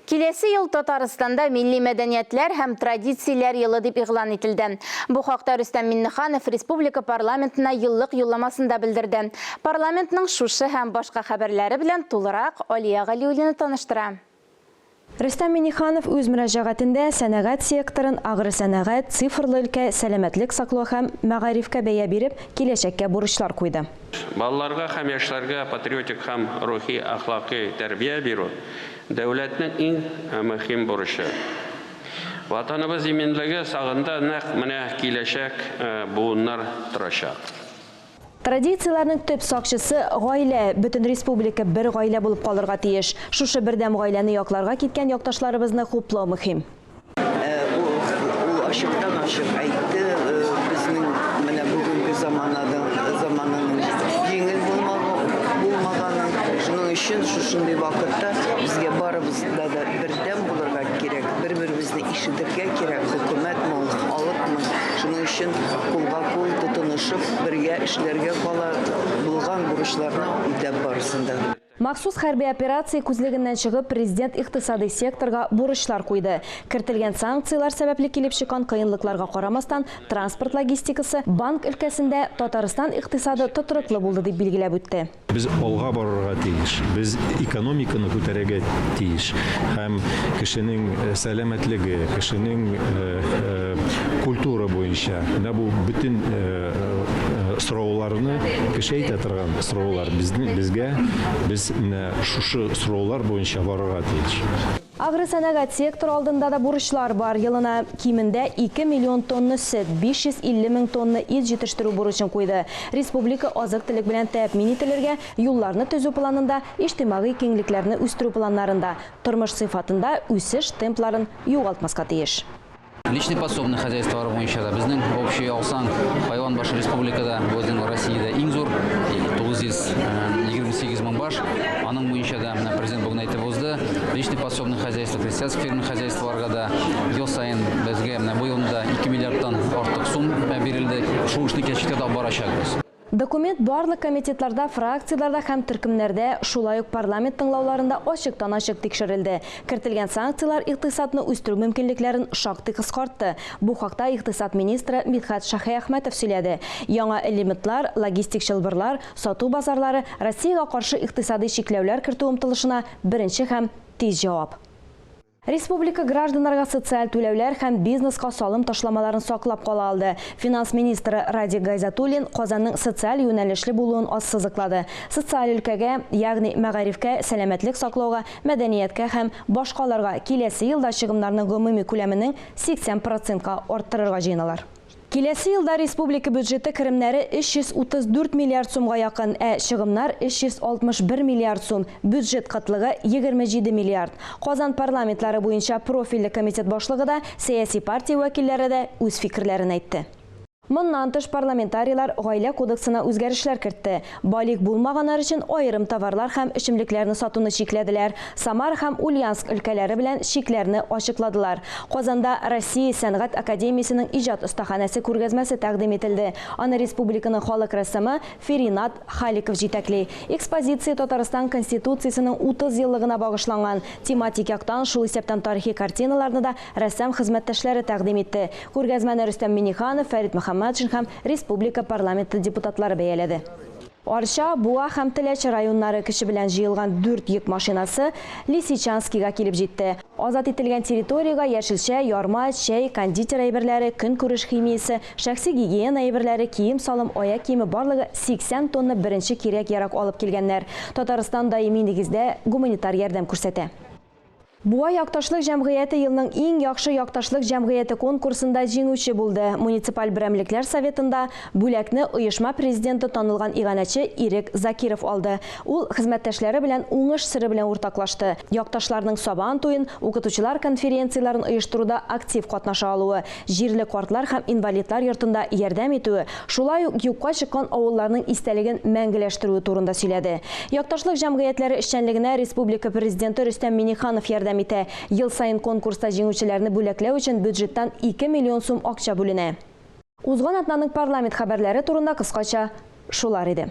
Келесі ел Татарстанда милли мәдәниятләр һәм традицияләр елы дип игълан ителде. Бу хакта Рөстәм Миннеханов республика парламентына еллык юлламасында белдерде. Парламентның шушы һәм башка хәбәрләре белән тулырак Алия Галиуллина таныштыра. Рөстәм Миннеханов үз мөрәҗәгатендә сәнәгать секторын агры сәнәгать, цифрлы өлкә, сәламәтлек саклау һәм мәгарифкә бәя биреп, киләчәккә бурычлар куйды. Балаларга һәм яшьләргә патриотик һәм рухи әхлакый тәрбия бирү дәүләтнең иң мөһим бурычы. Ватаныбыз иминлеге сагында нәкъ менә киләчәк буыннар торачак. Традицияләрнең төп сакчысы гаилә. Бөтен республика бер гаилә булып калырга тиеш. Шушы бердәм гаиләне якларга киткән якташларыбызны хуплау мөһим. Ул ачыктан-ачык әйтте, безнең менә бүгенге заманның җиңел булмаганын, шуның өчен шушындый вакытта безгә барыбызда да бердәм булырга кирәк. Бер-беребезне ишетергә кирәк. Хөкүмәт халыкмы, шуның өчен кулга-кул тотынышып, бергә эшләргә булган бурычларны үтәп барысында. Махсус хәрби операция күзлегеннән чыгып, президент икътисади секторга бурычлар куйды. Кертелгән санкциялар сәбәпле килеп чыккан кыенлыкларга карамастан, транспорт логистикасы, банк өлкәсендә Татарстан икътисады тотрыклы булды дип билгеләп үтте. Біз алга барырга тиеш, біз экономиканы күтәрергә тиеш, һәм кешенең сәламәтлеге, кешенең культура буенча, бу бүтән сорауларны кешәйтә торган сораулар безгә, без шушы сораулар буенча барырга тиеш. Агры сәнәгать сектор алдында да бурычлар бар. Елына кимендә 2 миллион тонна сөт, 550 мең тонна ит җитештерү бурычын куйды. Республика азык-төлек белән тәэмин ителергә, юлларны төзү планында, иҗтимагый киңлекләрне үстерү планнарында, тормыш сыйфатында үсеш темпларын югалтмаска тиеш. Личный подсобный хозяйстволар буенча да безнең общий алсаң хайван башы республикада, безнең Россиядә иң зур 928 мең баш. Аның буенча да президент бүген әйтеп узды. Личный подсобный хозяйство, крестьянский фермер хозяйстволарга да ел сайын безгә бу елда 2 миллиардтан артык сум бирелде. Шул эшне киләчәктә дә барачакбыз. Документ барлык комитетларда, фракцияларда һәм төркемнәрдә, шулай ук парламент тыңлауларында ачыктан-ачык тикшерелде. Кертелгән санкциялар икътисадны үстерү мөмкинлекләрен шактый кыскартты. Бу хакта икътисад министры Мидхәт Шаһиәхмәтов сөйләде. Яңа элементлар, логистик чылбырлар, сату базарлары Россиягә каршы икътисади чикләүләр кертү омтылышына беренче һәм тиз җавап. Республика гражданларга социаль түләүләр һәм бизнеска салым ташламаларын саклап кала алды. Финанс министры Радик Гайзатуллин Казанның социаль юнәлешле булуын ассызыклады. Социаль өлкәгә, ягъни мәгарифкә, сәламәтлек саклауга, мәдәнияткә һәм башкаларга киләсе елда чыгымнарның гомуми күләменең 80%-ка арттырырга җыеналар. Киләсе елда республика бюджеты керемнәре 334 миллиард сумга якын, чыгымнар 361 миллиард сум, бюджет кытлыгы 27 миллиард. Казан парламентлары буенча профильле комитет башлыгы да, сәяси партия вәкилләре дә үз фикерләрен әйтте. Моннан тыш парламентарийлар гаилә кодексына үзгәрешләр кертте. Балик булмаганнар өчен аерым товарлар һәм эчемлекләрне сатуны чикләделәр. Самар һәм Ульяновск өлкәләре белән чикләрне ачыкладылар. Казанда Россия сәнгать академиясенең иҗат остаханәсе күргәзмәсе тәкъдим ителде. Аны республиканың халык рәссамы Феринат Халиков җитәкли. Экспозиция Татарстан Конституциясенең 30 еллыгына багышланган. Тематик яктан шул исәптән тарихи картиналарны да рәссам хезмәттәшләре тәкъдим итте. Күргәзмәне Рөстәм Миннеханов, Фәрит һәм республика парламенты депутатлары бәяләде. Арча, Буа һәм Теләч районнары кеше белән җыелган 4 йөк машинасы Лисичанскига килеп җитте. Азат ителгән территорияга яшелчә, ярма, чәй, кондитер әйберләре, көнкүреш химиясе, шәхси гигиена әйберләре, кием-салым, аяк киеме барлыгы 80 тонна беренче кирәк-ярак алып килгәннәр. Татарстан даими нигездә гуманитар ярдәм күрсәтә. Буа якташлык җәмгыяте елның иң яхшы якташлык җәмгыяте конкурсында җиңүче булды. Муниципаль берәмлекләр советында бүләкне оешма президенты танылган иганәче Ирек Закиров алды. Ул хезмәттәшләре белән уңыш сыры белән уртаклашты. Якташларның сабан туен, укытучылар конференцияларын оештыруда актив катнаша алуы, җирле картлар һәм инвалидлар йортында ярдәм итүе, шулай ук юкка чыккан авылларның истәлеген мәңгеләштерүе турында сөйләде. Якташлык җәмгыятьләре эшчәнлегенә республика президенты Рөстәм Миннеханов ярдәм итә. Ел сайын конкурста җиңүчеләрне бүләкләү өчен бюджеттан 2 миллион сум акча бүленә. Узган атнаның парламент хәбәрләре турында кыскача шулар иде.